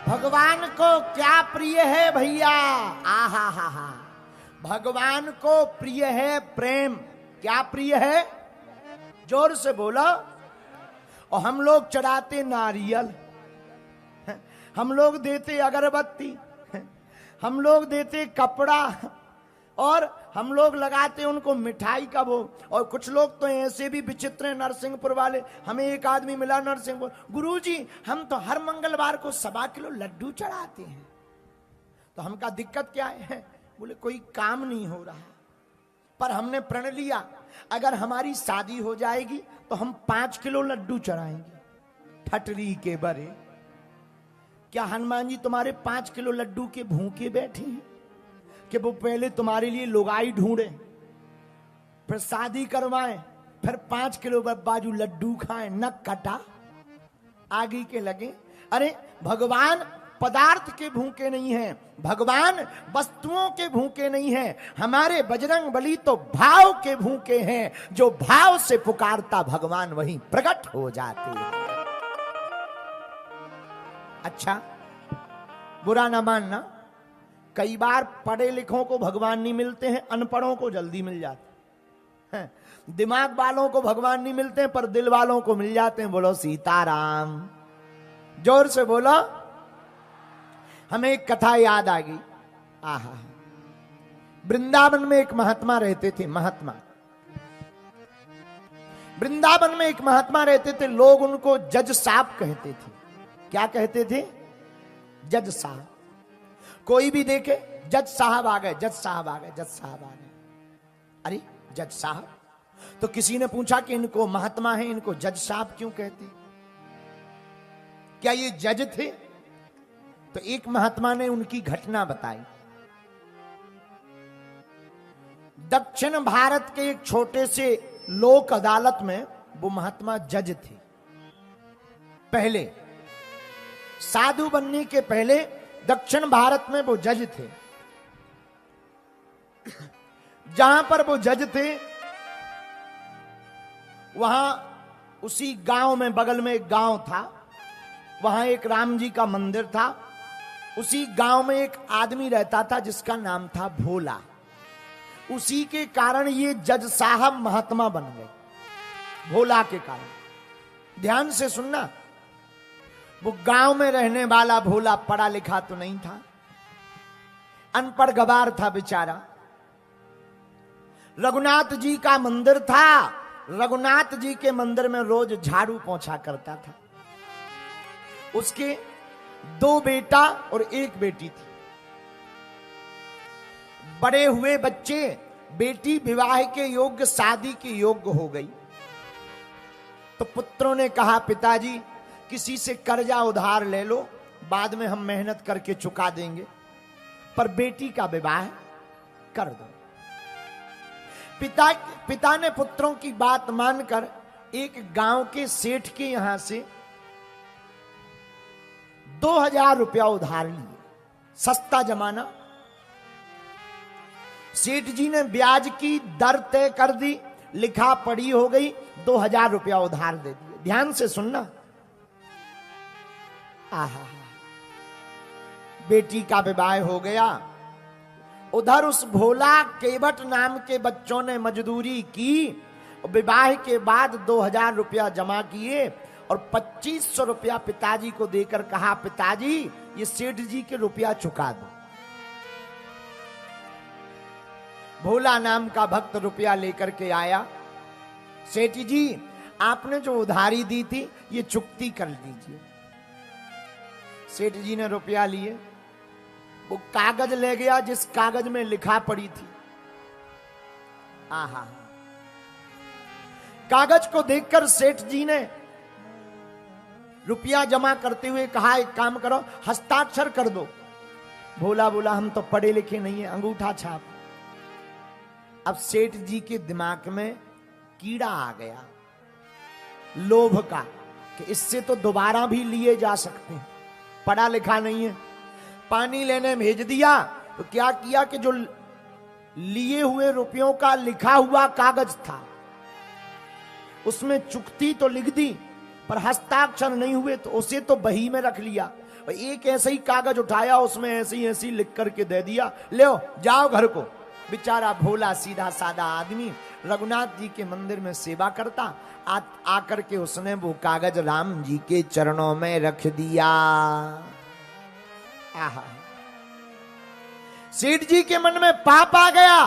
भगवान को क्या प्रिय है भैया? आहा हा हा। भगवान को प्रिय है प्रेम। क्या प्रिय है? जोर से बोलो। और हम लोग चढ़ाते नारियल, हम लोग देते अगरबत्ती, हम लोग देते कपड़ा, और हम लोग लगाते उनको मिठाई का भोग। और कुछ लोग तो ऐसे भी विचित्र हैं नरसिंहपुर वाले। हमें एक आदमी मिला नरसिंहपुर, गुरुजी हम तो हर मंगलवार को 1.25 किलो लड्डू चढ़ाते हैं। तो हम कहा दिक्कत क्या है? बोले कोई काम नहीं हो रहा, पर हमने प्रण लिया अगर हमारी शादी हो जाएगी तो हम 5 किलो लड्डू चढ़ाएंगे। ठटरी के बरे, क्या हनुमान जी तुम्हारे 5 किलो लड्डू के भूखे बैठे हैं कि वो पहले तुम्हारे लिए लुगाई ढूंढे, फिर शादी करवाएं, फिर 5 किलो बाजू लड्डू खाएं? न कटा आगे के लगे। अरे भगवान पदार्थ के भूखे नहीं हैं, भगवान वस्तुओं के भूखे नहीं हैं। हमारे बजरंग बली तो भाव के भूखे हैं। जो भाव से पुकारता भगवान वहीं प्रकट हो जाते हैं। अच्छा, बुरा ना मानना, कई बार पढ़े लिखों को भगवान नहीं मिलते हैं, अनपढ़ों को जल्दी मिल जाते हैं। दिमाग वालों को भगवान नहीं मिलते हैं, पर दिल वालों को मिल जाते हैं। बोलो सीताराम, जोर से बोलो। हमें एक कथा याद आ गई। आहा, वृंदावन में एक महात्मा रहते थे। महात्मा, वृंदावन में एक महात्मा रहते थे। लोग उनको जज साहब कहते थे। क्या कहते थे? जज साहब। कोई भी देखे जज साहब आ गए, जज साहब आ गए, जज साहब आ गए। अरे जज साहब, तो किसी ने पूछा कि इनको महात्मा है, इनको जज साहब क्यों कहते? क्या ये जज थे? तो एक महात्मा ने उनकी घटना बताई। दक्षिण भारत के एक छोटे से लोक अदालत में वो महात्मा जज थे। पहले साधु बनने के पहले दक्षिण भारत में वो जज थे। जहां पर वो जज थे वहां उसी गांव में, बगल में एक गांव था, वहां एक राम जी का मंदिर था। उसी गांव में एक आदमी रहता था जिसका नाम था भोला। उसी के कारण ये जज साहब महात्मा बन गए, भोला के कारण। ध्यान से सुनना, वो गांव में रहने वाला भोला पढ़ा लिखा तो नहीं था, अनपढ़ गवार था बेचारा। रघुनाथ जी का मंदिर था, रघुनाथ जी के मंदिर में रोज झाड़ू पोंछा करता था। उसके 2 बेटा और 1 बेटी थी। बड़े हुए बच्चे, बेटी विवाह के योग्य, शादी के योग्य हो गई। तो पुत्रों ने कहा पिताजी किसी से कर्जा उधार ले लो, बाद में हम मेहनत करके चुका देंगे, पर बेटी का विवाह कर दो। पिता ने पुत्रों की बात मानकर एक गांव के सेठ के यहां से 2000 रुपया उधार लिए। सस्ता जमाना। सेठ जी ने ब्याज की दर तय कर दी, लिखा पढ़ी हो गई, 2000 रुपया उधार दे दिए। ध्यान से सुनना। आहा, बेटी का विवाह हो गया। उधर उस भोला केवट नाम के बच्चों ने मजदूरी की। विवाह के बाद 2000 रुपया जमा किए और 2500 रुपया पिताजी को देकर कहा पिताजी ये सेठ जी के रुपया चुका दो। भोला नाम का भक्त रुपया लेकर के आया। सेठ जी आपने जो उधारी दी थी ये चुकती कर दीजिए। सेठ जी ने रुपया लिए, वो कागज ले गया जिस कागज में लिखा पड़ी थी। आहा, कागज को देखकर सेठ जी ने रुपया जमा करते हुए कहा एक काम करो, हस्ताक्षर कर दो। भोला बोला हम तो पढ़े लिखे नहीं है, अंगूठा छाप। अब सेठ जी के दिमाग में कीड़ा आ गया लोभ का कि इससे तो दोबारा भी लिए जा सकते हैं, पढ़ा लिखा नहीं है। पानी लेने भेज दिया तो क्या किया कि जो लिए हुए रुपयों का लिखा हुआ कागज था उसमें चुकती तो लिख दी पर हस्ताक्षर नहीं हुए, तो उसे तो बही में रख लिया। और एक ऐसे ही कागज उठाया, उसमें ऐसी ऐसी लिख करके दे दिया, ले जाओ घर को। बेचारा भोला सीधा साधा आदमी रघुनाथ जी के मंदिर में सेवा करता, आकर के उसने वो कागज राम जी के चरणों में रख दिया। आहा, सेठ जी के मन में पाप आ गया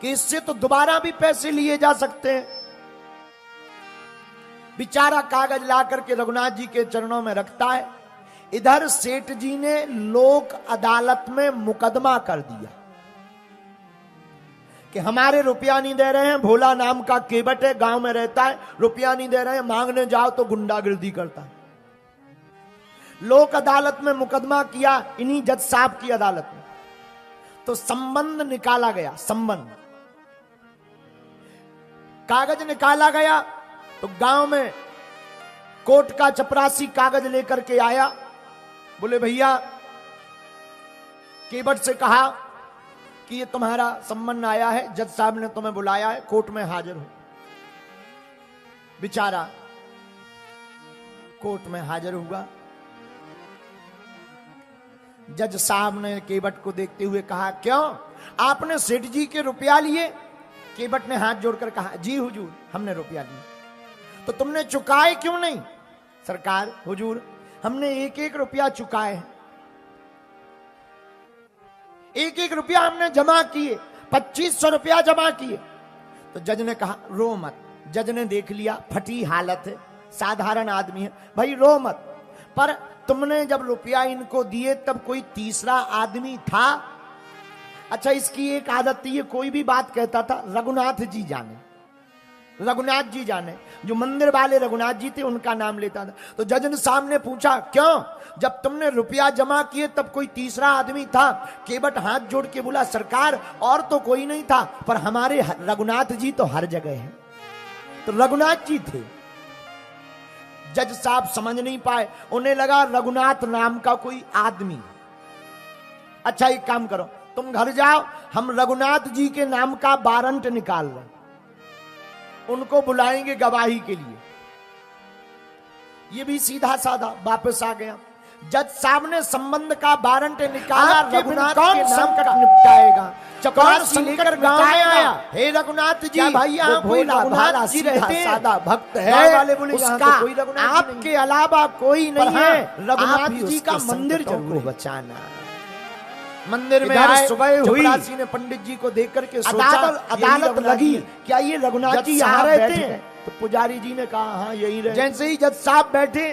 कि इससे तो दोबारा भी पैसे लिए जा सकते हैं। बेचारा कागज ला करके रघुनाथ जी के चरणों में रखता है। इधर सेठ जी ने लोक अदालत में मुकदमा कर दिया कि हमारे रुपया नहीं दे रहे हैं, भोला नाम का केवट है, गांव में रहता है, रुपया नहीं दे रहे हैं, मांगने जाओ तो गुंडागिर्दी करता है। लोक अदालत में मुकदमा किया, इन्हीं जज साहब की अदालत में। तो संबंध निकाला गया, संबंध कागज निकाला गया। तो गांव में कोर्ट का चपरासी कागज लेकर के आया, बोले भैया केवट से कहा कि ये तुम्हारा संबंध आया है, जज साहब ने तुम्हें बुलाया है, कोर्ट में हाजिर हो। बेचारा कोर्ट में हाजिर हुआ। जज साहब ने केवट को देखते हुए कहा, क्यों आपने सेठ जी के रुपया लिए? केवट ने हाथ जोड़कर कहा, जी हुजूर हमने रुपया लिए। तो तुमने चुकाए क्यों नहीं? सरकार हुजूर हमने एक एक रुपया चुकाए हैं, एक एक रुपया हमने जमा किए, 2500 रुपया जमा किए। तो जज ने कहा रो मत। जज ने देख लिया फटी हालत है, साधारण आदमी है, भाई रो मत। पर तुमने जब रुपया इनको दिए तब कोई तीसरा आदमी था? अच्छा इसकी एक आदत थी, ये कोई भी बात कहता था रघुनाथ जी जाने, रघुनाथ जी जाने, जो मंदिर वाले रघुनाथ जी थे उनका नाम लेता था। तो जज ने सामने पूछा, क्यों जब तुमने रुपया जमा किए तब कोई तीसरा आदमी था? केवट हाथ जोड़ के बोला, सरकार और तो कोई नहीं था, पर हमारे रघुनाथ जी तो हर जगह हैं। तो रघुनाथ जी थे। जज साहब समझ नहीं पाए, उन्हें लगा रघुनाथ नाम का कोई आदमी। अच्छा एक काम करो, तुम घर जाओ, हम रघुनाथ जी के नाम का वारंट निकाल रहे, उनको बुलाएंगे गवाही के लिए। ये भी सीधा साधा वापस आ गया। जज साहब ने संबंध का वारंट निकाला, रघुनाथ के नाम का निपटाएगा, चपरासी लेकर गांव में आया। हे रघुनाथ जी, भाई यहाँ कोई रघुनाथ जी रहते हैं, सादा भक्त है वाले बोले, उसका आपके अलावा कोई नहीं है, रघुनाथ जी का मंदिर जरूर बचाना। मंदिर में आए, सुबह हुई, चपरासी ने पंडित जी को देख करके सोचा अदालत लगी, क्या ये रघुनाथ जी यहाँ रहते हैं? तो पुजारी जी ने कहा हाँ यही रहे। जैसे ही जज साहब बैठे,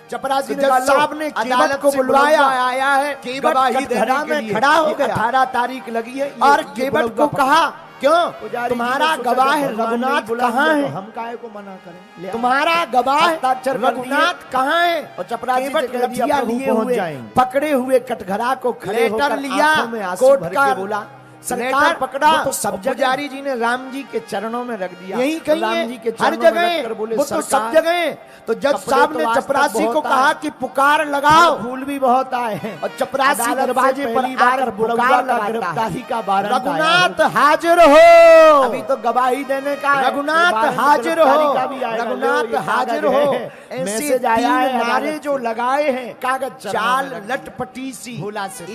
चपरासी जज साहब ने केवट को बुलवाया, आया है, केवट कटघरा में खड़ा हो गया, 18 तारीख लगी है, और केवट को कहा, क्यों तुम्हारा गवाह रघुनाथ कहाँ है? हम काहे को मना करें, तुम्हारा गवाह रघुनाथ कहाँ है? और चपरासी लठिया लिए हुए पकड़े हुए कटघरा को खड़े होकर लिया, कोर्ट का बोला, सरकार पकड़ा तो सब पुजारी जी ने राम जी के चरणों में रख दिया, यही कहीं हर जगह, वो तो सब जगह। तो जज साहब ने चपरासी को कहा कि पुकार लगाओ, फूल भी बहुत आए हैं, और चपरासी दरवाजे पर आकर पुकार लगा, गिरफ्तारी का वारंट, रघुनाथ हाजिर हो, अभी तो गवाही देने का, रघुनाथ हाजिर हो, रघुनाथ हाजिर हो। ऐसे तीन नारे जो लगाए हैं, कागज चाल लटपटी सी,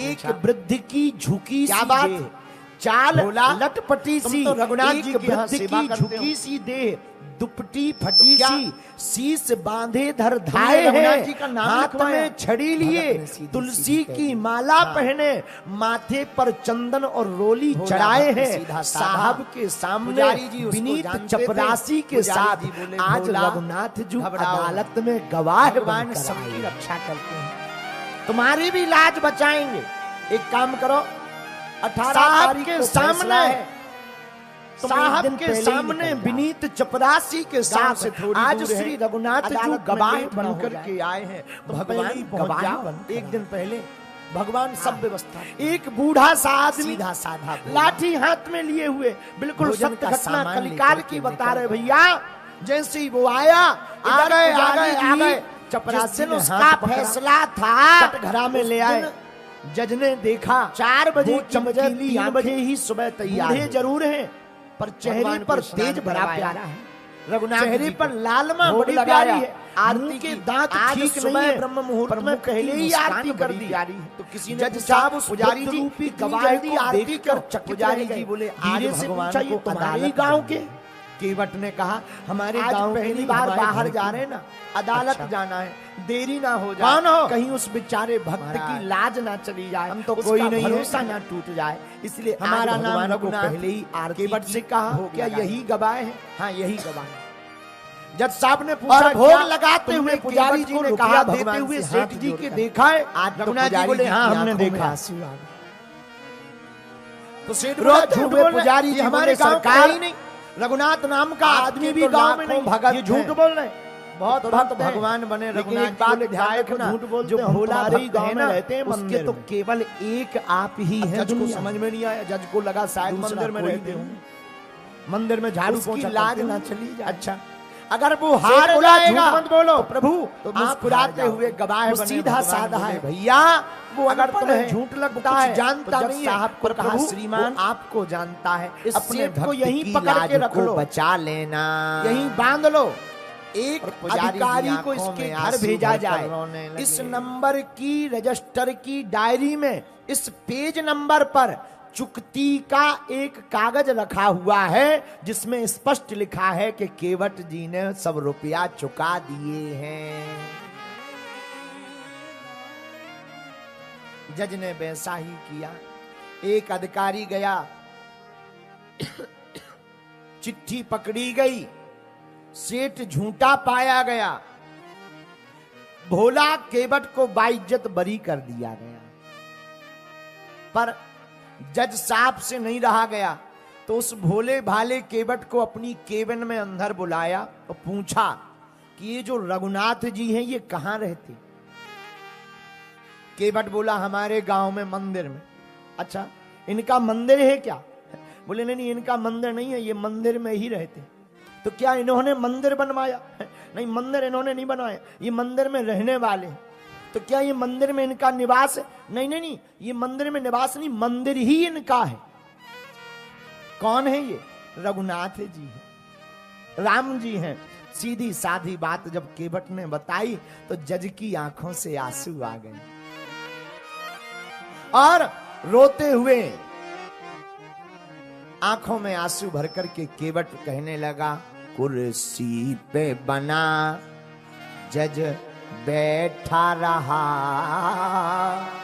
एक वृद्ध की झुकी सी बात, चाल लटपटी सी, तो रघुनाथ जी की झुकी सी देह, दुपटी फटी सी, शीश बांधे धर धाये है, हाथ में छड़ी लिए, तुलसी की माला पहने, माथे पर चंदन और रोली चढ़ाए हैं, साहब के सामने विनीत चपरासी के साथ आज रघुनाथ जी अदालत में गवाह बन सबकी रक्षा करते हैं, तुम्हारी भी लाज बचाएंगे। एक काम करो, 18 तारीख के सामने, साहब के सामने विनीत चपरासी के साथ आज श्री रघुनाथ जी गवाह बनकर के आए हैं। भगवान गवाह, एक दिन पहले भगवान सब व्यवस्था, एक बूढ़ा सा आदमी सीधा साधा लाठी हाथ में लिए हुए, बिल्कुल सत्य घटना कलिकाल की बता रहे भैया। जैसे ही वो आया, आ गए चपरासी ने उसका फैसला था, कटघरा में ले आए। जज ने देखा 4 बजे चमकीली 3 बजे ही सुबह तैयार, जरूर है पर चेहरे पर तेज भरा प्यारा है, रघुनाथ चेहरे जी पर लालमा भोग बड़ी लगाया। प्यारी है, आरती मुंह के की दांत आज ठीक सुबह नहीं है, ब्रह्म मुहूर्त पर में मुंह पहले ही मुस्कान आरती कर बड़ी दी। प्यारी है। तो किसी ने जज पूछा, साहब उस पुजारी बुद्ध जी रूपी इतनी गवाह जल्दी को आरती देखकर कर चकित पुजारी रह गए। जी बोले धीरे आज से भगवान पूछा, ये को तुम्हारे अदालत गांव जाना के? है। केवट ने कहा, हमारे आज गांव के पहली नहीं, बार हमारे बाहर घर जा के। रहे हैं ना, अदालत अच्छा। जाना है, देरी ना हो कौन जाए, हो? कहीं उस बेचारे भक्त महाराज, की लाज ना चली जाए, हम तो उसका कोई नहीं है। भरोसा ना टूट जाए, इसलिए हमारा आज नाम भगवान को रघुनाथ। पहले ही आरती केवट की, से कहा, भोग क्या लगाया। यही गवाह है? हाँ, यही गवाह है। जज साहब ने पूछा, और भोग क्या लगाते तुमने हुए पुजारी केवट जी को ने रुपया कहा देते देते हुए हुए सेठ सेठ जी जी के के देखा है? आज तो रघुनाथ जी पुजारी बोले, जी हाँ की हमने आंखों में देखा। आंसू आ गए। तो सेठ रोते बोला, झूठ हुए बोल पुजारी जी हमारे बोले, गांव का सरकार, ही नहीं, रघुनाथ नाम का आपके आदमी भी तो गांव में लाखों नहीं, भगत ये झूठ हैं। बोल रहे हैं। बहुत तुरंत भक्त हैं। भगवान बने लेकिन रघुनाथ एक जी बात बोले, ध्यान ध्यान रखना, झूठ बोलते जो हैं, हम भोला तुम्हारे ही भक्त गांव है में ना, रहते हैं, उसके मंदिर तो में। केवल एक आप ही है जज को दुनिया समझ में। में नहीं आया, जज को लगा शायद दूसरा मंदिर में कोई रहते नहीं। हो, मंदिर में झाड़ू उसकी पोंछा लाज करते हो। ना चली जाए। अच्छा, अगर वो सेठ हार बोला, जाएगा झूठ मत बोलो। तो प्रभु तो आप मुस्कुराते हार हुए जाओगे। गवाह वो बने, सीधा भगवान साधा बोले, है, भैया वो अगर अनपढ़ तुम्हें है, झूठ लगता कुछ है जानता तो नहीं जज है, साहब को पर कहा, प्रभु, श्रीमान वो आपको जानता है, इस अपने सेठ को भक्त यहीं की पकड़ लाज के रख को लो, बचा लेना, यहीं बांध लो। एक और पुजारी जी अधिकारी को आंखों इसके में घर आंसू भेजा भरकर जाए, रोने लगे। इस नंबर की रजिस्टर की डायरी में इस पेज नंबर पर चुकती का एक कागज रखा हुआ है, जिसमें स्पष्ट लिखा है कि केवट जी ने सब रुपया चुका दिए हैं। जज ने वैसा ही किया। एक अधिकारी गया, चिट्ठी पकड़ी गई, सेठ झूठा पाया गया, भोला केवट को बाइज्जत बरी कर दिया गया। पर जज साहब से नहीं रहा गया, तो उस भोले भाले केवट को अपनी केबिन में अंदर बुलाया और पूछा कि ये जो रघुनाथ जी हैं ये कहां रहते? केवट बोला, हमारे गांव में मंदिर में। अच्छा, इनका मंदिर है क्या? बोले नहीं नहीं, इनका मंदिर नहीं है, ये मंदिर में ही रहते। तो क्या इन्होंने मंदिर बनवाया? नहीं, मंदिर इन्होंने नहीं बनवाया, ये मंदिर में रहने वाले। तो क्या ये मंदिर में इनका निवास है? नहीं नहीं नहीं, ये मंदिर में निवास नहीं, मंदिर ही इनका है। कौन है ये? रघुनाथ जी है, राम जी हैं। सीधी साधी बात जब केवट ने बताई तो जज की आंखों से आंसू आ गए और रोते हुए आंखों में आंसू भर करके केवट कहने लगा, कुर्सी पे बना जज बैठा रहा,